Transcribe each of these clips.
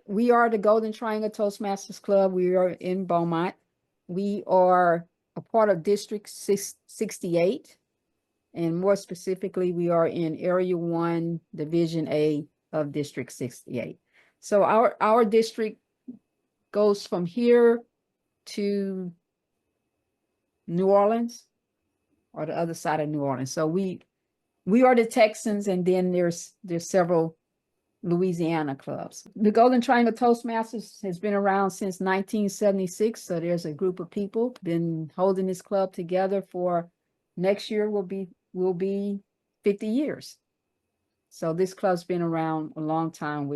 we are the Golden Triangle Toastmasters Club. We are in Beaumont. We are a part of District 68. And more specifically, we are in Area 1, Division A of District 68. So our district goes from here to New Orleans, or the other side of New Orleans. So we are the Texans, and then there's several Louisiana clubs. The Golden Triangle Toastmasters has been around since 1976. So there's a group of people been holding this club together for, next year will be 50 years. So this club's been around a long time.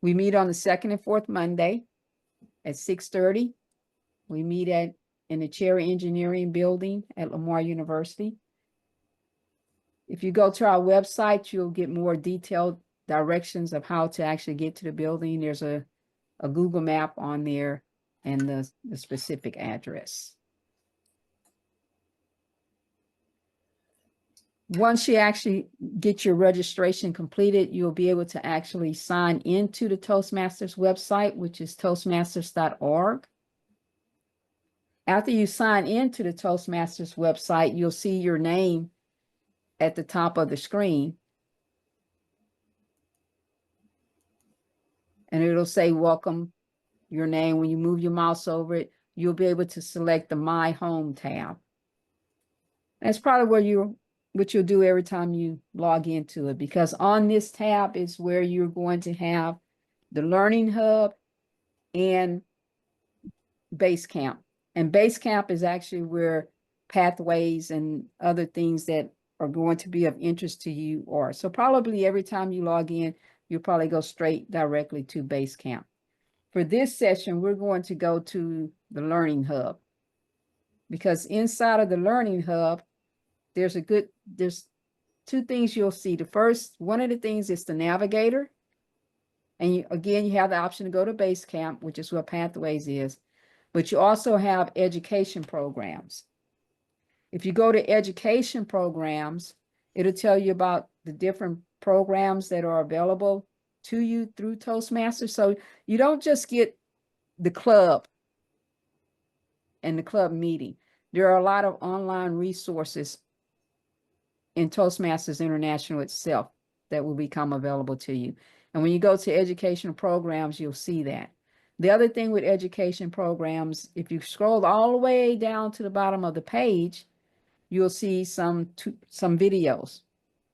We meet on the second and fourth Monday at 6:30. We meet in the Cherry Engineering Building at Lamar University. If you go to our website, you'll get more detailed directions of how to actually get to the building. There's a Google map on there and the specific address. Once you actually get your registration completed, you'll be able to actually sign into the Toastmasters website, which is toastmasters.org. After you sign into the Toastmasters website, you'll see your name at the top of the screen. And it'll say, welcome, your name. When you move your mouse over it, you'll be able to select the My Home tab. That's probably what you'll do every time you log into it, because on this tab is where you're going to have the Learning Hub and Basecamp. And Basecamp is actually where pathways and other things that are going to be of interest to you are. So probably every time you log in, you'll probably go straight directly to Basecamp. For this session, we're going to go to the Learning Hub, because inside of the Learning Hub, there's two things you'll see. The first, one of the things is the navigator. And again, you have the option to go to Basecamp, which is what Pathways is. But you also have education programs. If you go to education programs, it'll tell you about the different programs that are available to you through Toastmasters. So you don't just get the club and the club meeting. There are a lot of online resources in Toastmasters International itself that will become available to you. And when you go to educational programs, you'll see that. The other thing with education programs, if you scroll all the way down to the bottom of the page, you'll see some videos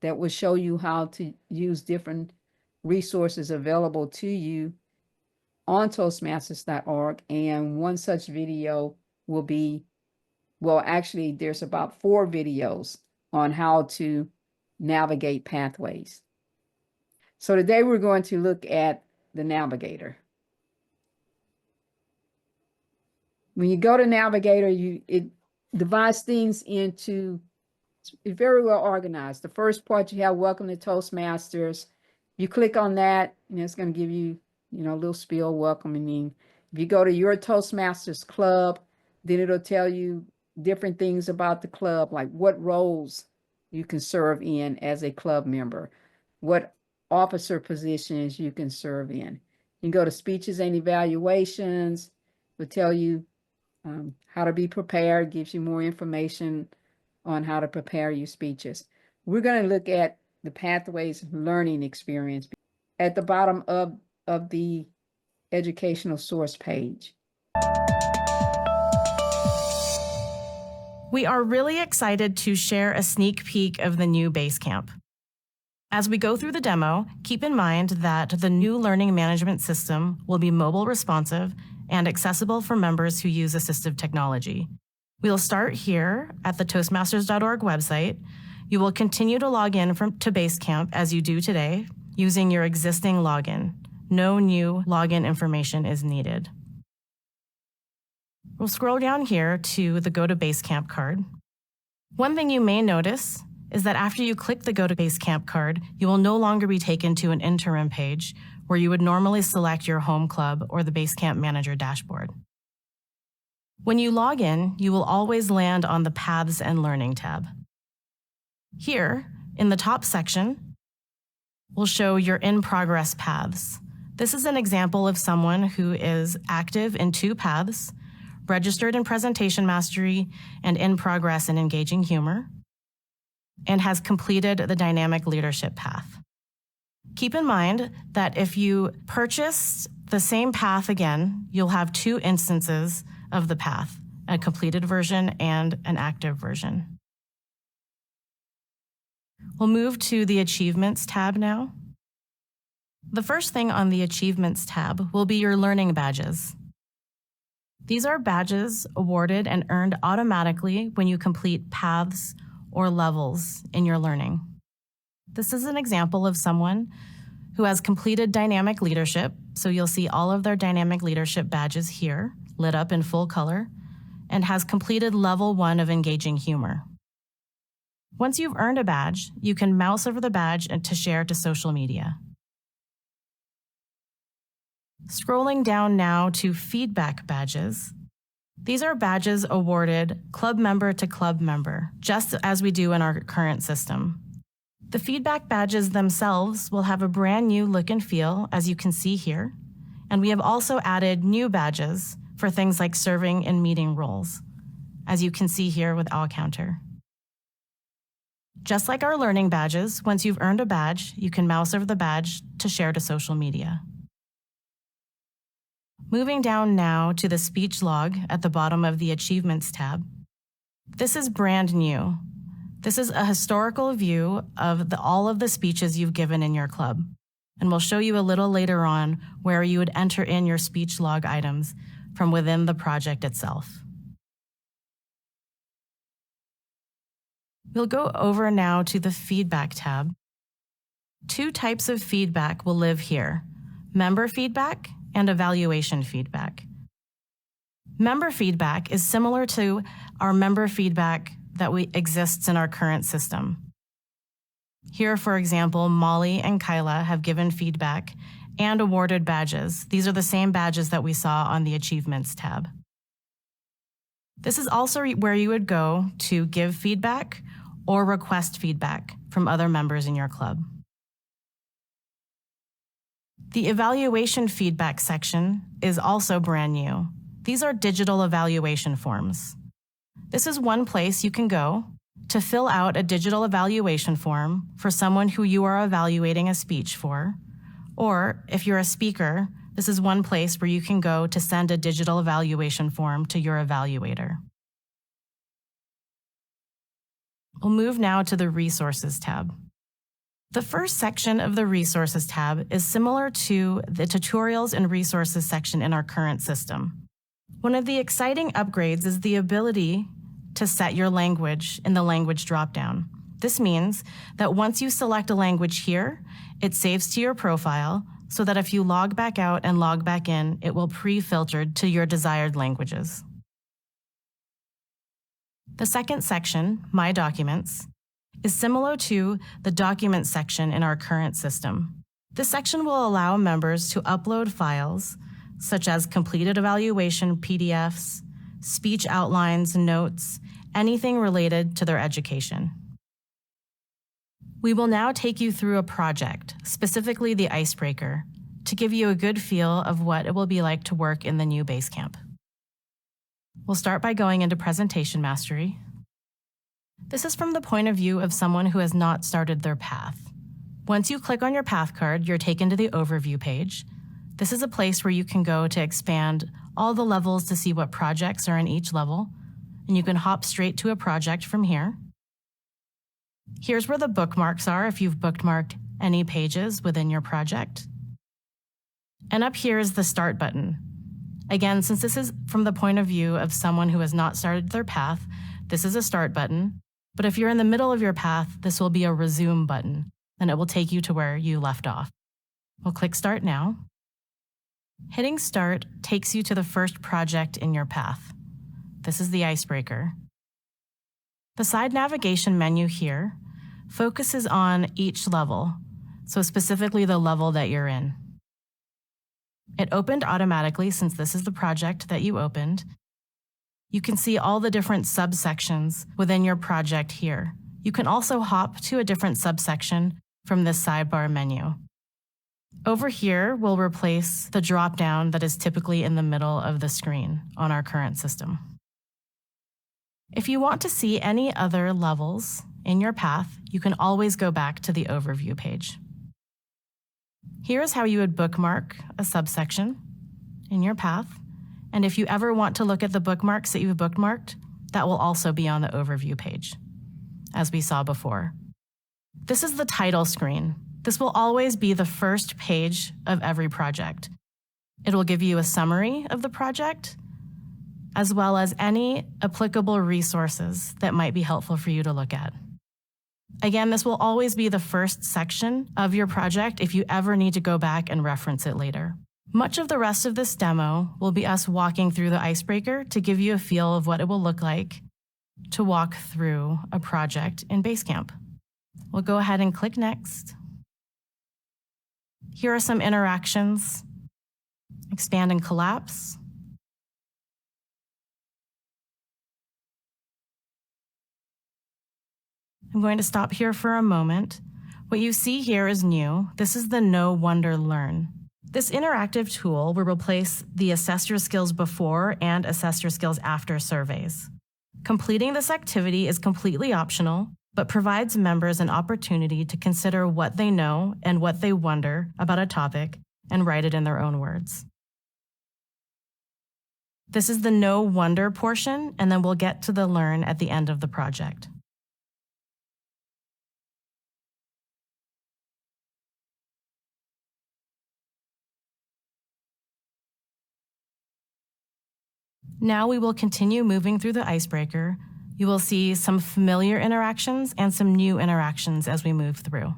that will show you how to use different resources available to you on Toastmasters.org. And one such video will be, well, actually, there's about 4 videos on how to navigate Pathways. So today we're going to look at the navigator. When you go to navigator, it divides things into, it's very well organized. The first part, you have welcome to Toastmasters. You click on that and it's going to give you, a little spiel welcoming. If you go to your Toastmasters club, then it'll tell you different things about the club, like what roles you can serve in as a club member, what officer positions you can serve in. You can go to speeches and evaluations, will tell you how to be prepared, gives you more information on how to prepare your speeches. We're going to look at the Pathways learning experience at the bottom of the educational source page. We are really excited to share a sneak peek of the new Basecamp. As we go through the demo, keep in mind that the new learning management system will be mobile responsive and accessible for members who use assistive technology. We'll start here at the Toastmasters.org website. You will continue to log in to Basecamp as you do today using your existing login. No new login information is needed. We'll scroll down here to the Go to Basecamp card. One thing you may notice is that after you click the Go to Basecamp card, you will no longer be taken to an interim page where you would normally select your home club or the Basecamp Manager dashboard. When you log in, you will always land on the Paths and Learning tab. Here, in the top section, we'll show your in-progress paths. This is an example of someone who is active in 2 paths, registered in presentation mastery and in progress in engaging humor, and has completed the dynamic leadership path. Keep in mind that if you purchase the same path again, you'll have 2 instances of the path, a completed version and an active version. We'll move to the Achievements tab now. The first thing on the Achievements tab will be your learning badges. These are badges awarded and earned automatically when you complete paths or levels in your learning. This is an example of someone who has completed dynamic leadership, so you'll see all of their dynamic leadership badges here, lit up in full color, and has completed level 1 of engaging humor. Once you've earned a badge, you can mouse over the badge and to share to social media. Scrolling down now to feedback badges. These are badges awarded club member to club member, just as we do in our current system. The feedback badges themselves will have a brand new look and feel, as you can see here, and we have also added new badges for things like serving in meeting roles, as you can see here with All Counter. Just like our learning badges, once you've earned a badge, you can mouse over the badge to share to social media. Moving down now to the speech log at the bottom of the Achievements tab. This is brand new. This is a historical view of all of the speeches you've given in your club, and we'll show you a little later on where you would enter in your speech log items from within the project itself. We'll go over now to the Feedback tab. 2 types of feedback will live here: member feedback and evaluation feedback. Member feedback is similar to our member feedback that exists in our current system. Here, for example, Molly and Kyla have given feedback and awarded badges. These are the same badges that we saw on the Achievements tab. This is also where you would go to give feedback or request feedback from other members in your club. The evaluation feedback section is also brand new. These are digital evaluation forms. This is one place you can go to fill out a digital evaluation form for someone who you are evaluating a speech for, or if you're a speaker, this is one place where you can go to send a digital evaluation form to your evaluator. We'll move now to the Resources tab. The first section of the Resources tab is similar to the Tutorials and Resources section in our current system. One of the exciting upgrades is the ability to set your language in the language dropdown. This means that once you select a language here, it saves to your profile so that if you log back out and log back in, it will pre-filter to your desired languages. The second section, My Documents, is similar to the Documents section in our current system. This section will allow members to upload files such as completed evaluation PDFs, speech outlines, notes, anything related to their education. We will now take you through a project, specifically the icebreaker, to give you a good feel of what it will be like to work in the new Basecamp. We'll start by going into Presentation Mastery. This is from the point of view of someone who has not started their path. Once you click on your path card, you're taken to the Overview page. This is a place where you can go to expand all the levels to see what projects are in each level, and you can hop straight to a project from here. Here's where the bookmarks are if you've bookmarked any pages within your project. And up here is the Start button. Again, since this is from the point of view of someone who has not started their path, this is a Start button. But if you're in the middle of your path, this will be a Resume button, and it will take you to where you left off. We'll click Start now. Hitting Start takes you to the first project in your path. This is the icebreaker. The side navigation menu here focuses on each level, so specifically the level that you're in. It opened automatically since this is the project that you opened. You can see all the different subsections within your project here. You can also hop to a different subsection from this sidebar menu. Over here, we'll replace the drop-down that is typically in the middle of the screen on our current system. If you want to see any other levels in your path, you can always go back to the overview page. Here is how you would bookmark a subsection in your path. And if you ever want to look at the bookmarks that you've bookmarked, that will also be on the overview page, as we saw before. This is the title screen. This will always be the first page of every project. It will give you a summary of the project, as well as any applicable resources that might be helpful for you to look at. Again, this will always be the first section of your project if you ever need to go back and reference it later. Much of the rest of this demo will be us walking through the icebreaker to give you a feel of what it will look like to walk through a project in Basecamp. We'll go ahead and click Next. Here are some interactions. Expand and collapse. I'm going to stop here for a moment. What you see here is new. This is the Know, Wonder, Learn. This interactive tool will replace the Assess Your Skills Before and Assess Your Skills After surveys. Completing this activity is completely optional, but provides members an opportunity to consider what they know and what they wonder about a topic and write it in their own words. This is the Know, Wonder portion, and then we'll get to the Learn at the end of the project. Now we will continue moving through the icebreaker. You will see some familiar interactions and some new interactions as we move through.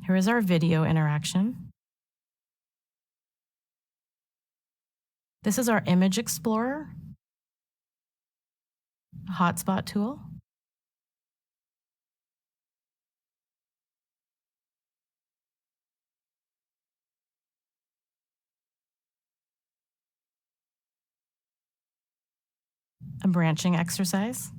Here is our video interaction. This is our Image Explorer, hotspot tool. A branching exercise.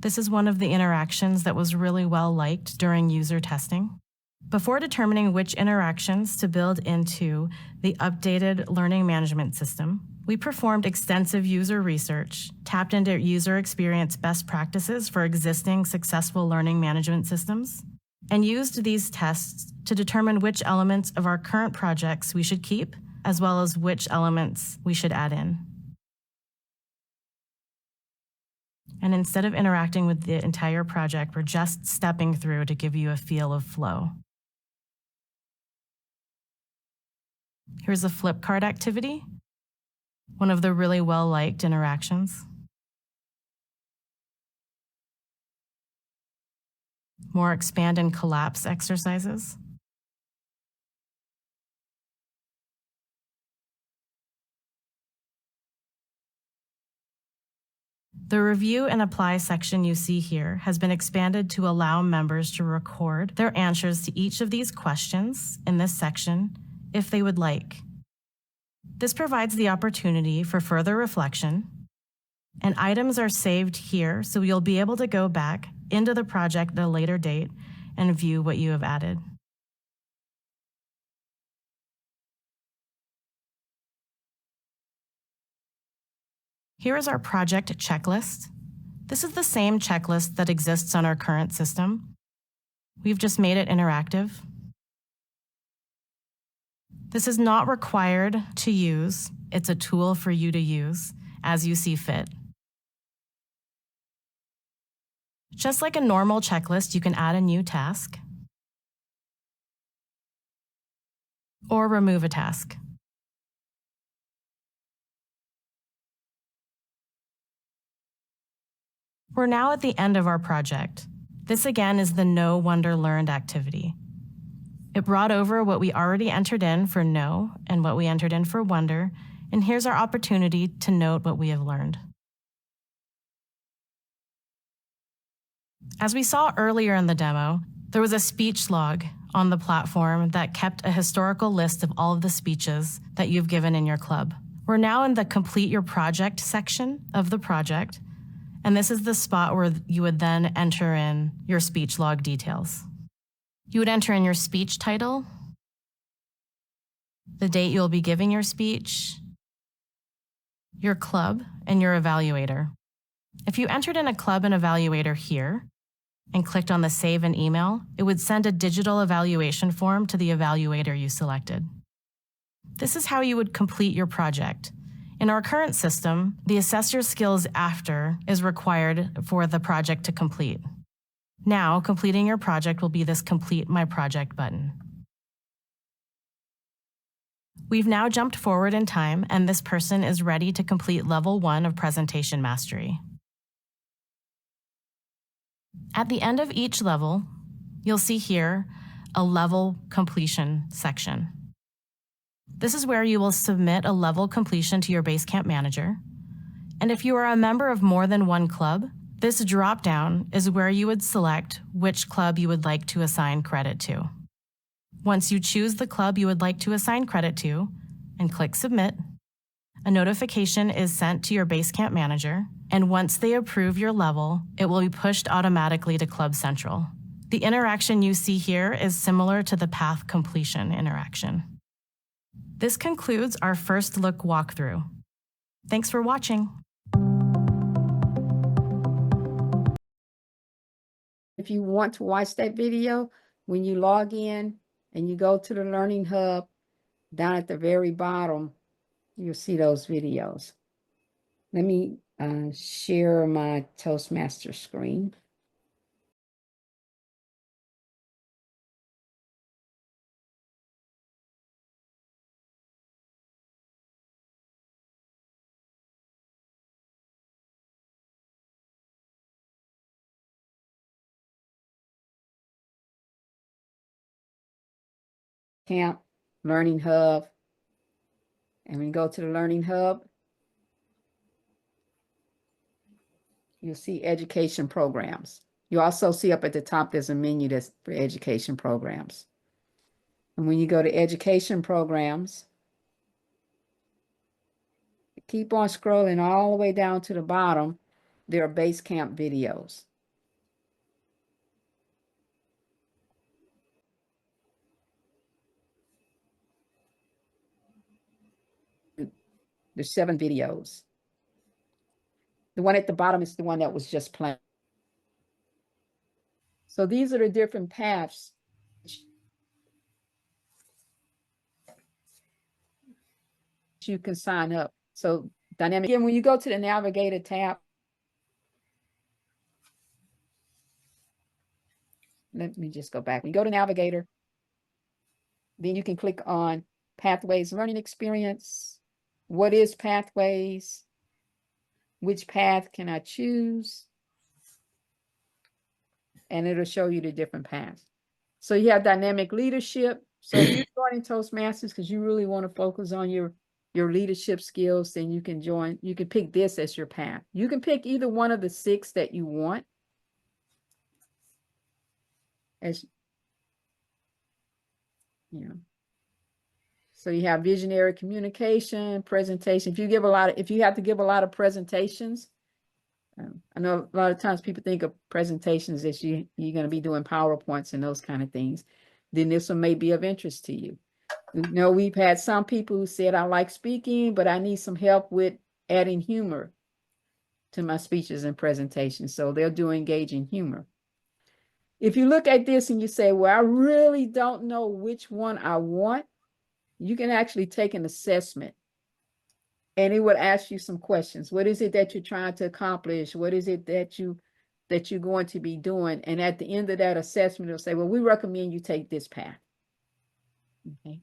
This is one of the interactions that was really well liked during user testing. Before determining which interactions to build into the updated learning management system, we performed extensive user research, tapped into user experience best practices for existing successful learning management systems, and used these tests to determine which elements of our current projects we should keep, as well as which elements we should add in. And instead of interacting with the entire project, we're just stepping through to give you a feel of flow. Here's a flip card activity, one of the really well-liked interactions. More expand and collapse exercises. The Review and Apply section you see here has been expanded to allow members to record their answers to each of these questions in this section if they would like. This provides the opportunity for further reflection, and items are saved here so you'll be able to go back into the project at a later date and view what you have added. Here is our project checklist. This is the same checklist that exists on our current system. We've just made it interactive. This is not required to use. It's a tool for you to use as you see fit. Just like a normal checklist, you can add a new task or remove a task. We're now at the end of our project. This again is the Know, Wonder, Learned activity. It brought over what we already entered in for Know and what we entered in for Wonder, and here's our opportunity to note what we have learned. As we saw earlier in the demo, there was a speech log on the platform that kept a historical list of all of the speeches that you've given in your club. We're now in the Complete Your Project section of the project, and this is the spot where you would then enter in your speech log details. You would enter in your speech title, the date you'll be giving your speech, your club, and your evaluator. If you entered in a club and evaluator here and clicked on the Save and Email, it would send a digital evaluation form to the evaluator you selected. This is how you would complete your project. In our current system, the Assess Your Skills After is required for the project to complete. Now, completing your project will be this Complete My Project button. We've now jumped forward in time, and this person is ready to complete Level 1 of Presentation Mastery. At the end of each level, you'll see here a level completion section. This is where you will submit a level completion to your Basecamp manager. And if you are a member of more than one club, this drop-down is where you would select which club you would like to assign credit to. Once you choose the club you would like to assign credit to and click Submit, a notification is sent to your Basecamp manager, and once they approve your level, it will be pushed automatically to Club Central. The interaction you see here is similar to the path completion interaction. This concludes our first look walkthrough. Thanks for watching. If you want to watch that video, when you log in and you go to the Learning Hub, down at the very bottom, you'll see those videos. Let me share my Toastmasters screen. Camp, Learning Hub. And when you go to the Learning Hub, you'll see education programs. You also see up at the top, there's a menu that's for education programs. And when you go to education programs, keep on scrolling all the way down to the bottom, there are Basecamp videos. There's 7 videos. The one at the bottom is the one that was just playing. So these are the different paths you can sign up. So dynamic, again, when you go to the Navigator tab, let me just go back. When you go to Navigator, then you can click on Pathways Learning Experience. What is Pathways? Which path can I choose? And it'll show you the different paths. So you have dynamic leadership. So if you're joining Toastmasters because you really want to focus on your leadership skills, then you can join. You can pick this as your path. You can pick either one of the 6 that you want. As you know. So you have visionary communication, presentation. If you have to give a lot of presentations, I know a lot of times people think of presentations as you're going to be doing PowerPoints and those kind of things. Then this one may be of interest to you. You know, we've had some people who said, I like speaking, but I need some help with adding humor to my speeches and presentations. So they'll do engaging humor. If you look at this and you say, well, I really don't know which one I want, you can actually take an assessment. And it would ask you some questions. What is it that you're trying to accomplish? What is it that you're going to be doing? And at the end of that assessment, it'll say, well, we recommend you take this path. Okay.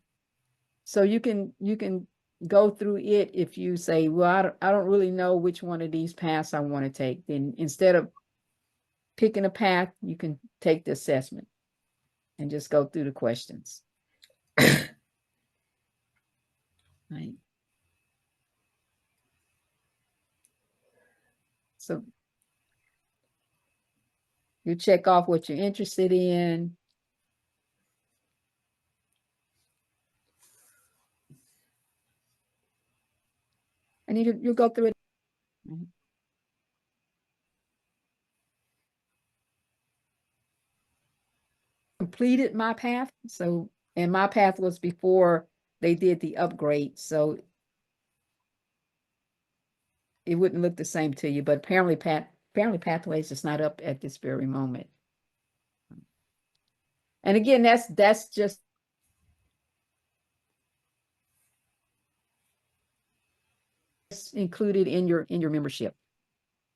So you can go through it. If you say, well, I don't really know which one of these paths I want to take, then instead of picking a path, you can take the assessment and just go through the questions. Right. So you check off what you're interested in. and you'll go through it. Mhm. Completed my path. So, and my path was before they did the upgrade. So it wouldn't look the same to you, but apparently Pathways is not up at this very moment. And again, that's just included in your membership.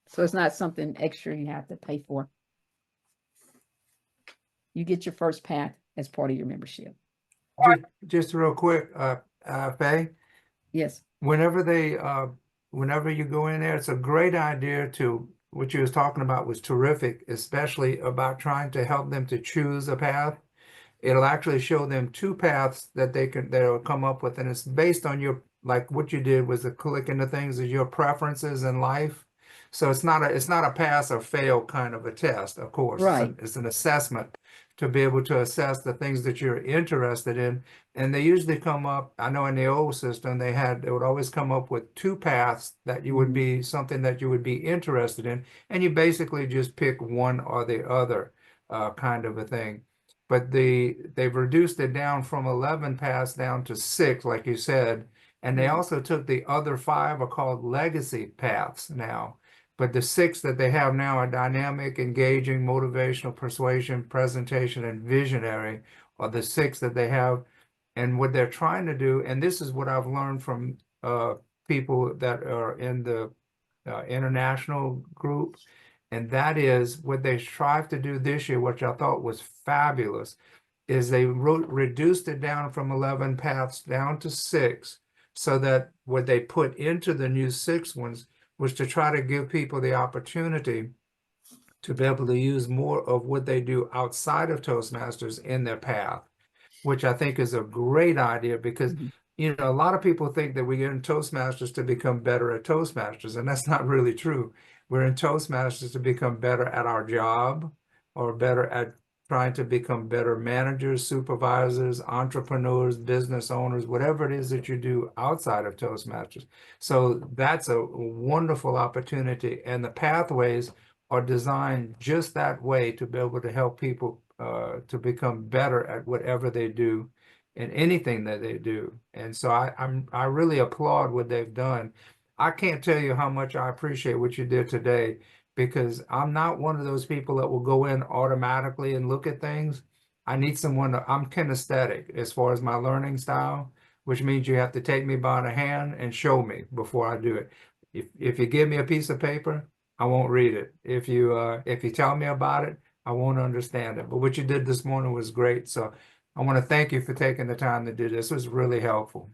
So it's not something extra you have to pay for. You get your first path as part of your membership. Just real quick, Faye, Yes. whenever you go in there, it's a great idea to, what you was talking about was terrific, especially about trying to help them to choose a path. It'll actually show them two paths that they'll come up with, and it's based on your, like what you did was to click into things as your preferences in life. So it's not a pass or fail kind of a test, of course. Right. It's an assessment to be able to assess the things that you're interested in. And they usually come up, I know in the old system, they would always come up with two paths that you would be something that you would be interested in. And you basically just pick one or the other kind of a thing. But they've reduced it down from 11 paths down to 6, like you said. And they also took the other 5 are called legacy paths now. But the 6 that they have now are dynamic, engaging, motivational, persuasion, presentation, and visionary are the 6 that they have. And what they're trying to do, and this is what I've learned from people that are in the international group, and that is what they strive to do this year, which I thought was fabulous, is they reduced it down from 11 paths down to 6, so that what they put into the new 6 ones was to try to give people the opportunity to be able to use more of what they do outside of Toastmasters in their path, which I think is a great idea because, you know, a lot of people think that we get in Toastmasters to become better at Toastmasters, and that's not really true. We're in Toastmasters to become better at our job, or better at trying to become better managers, supervisors, entrepreneurs, business owners, whatever it is that you do outside of Toastmasters. So that's a wonderful opportunity. And the pathways are designed just that way, to be able to help people to become better at whatever they do and anything that they do. And so I really applaud what they've done. I can't tell you how much I appreciate what you did today, because I'm not one of those people that will go in automatically and look at things. I need someone I'm kinesthetic as far as my learning style, which means you have to take me by the hand and show me before I do it. If you give me a piece of paper, I won't read it. If you tell me about it, I won't understand it. But what you did this morning was great. So I want to thank you for taking the time to do this. It was really helpful.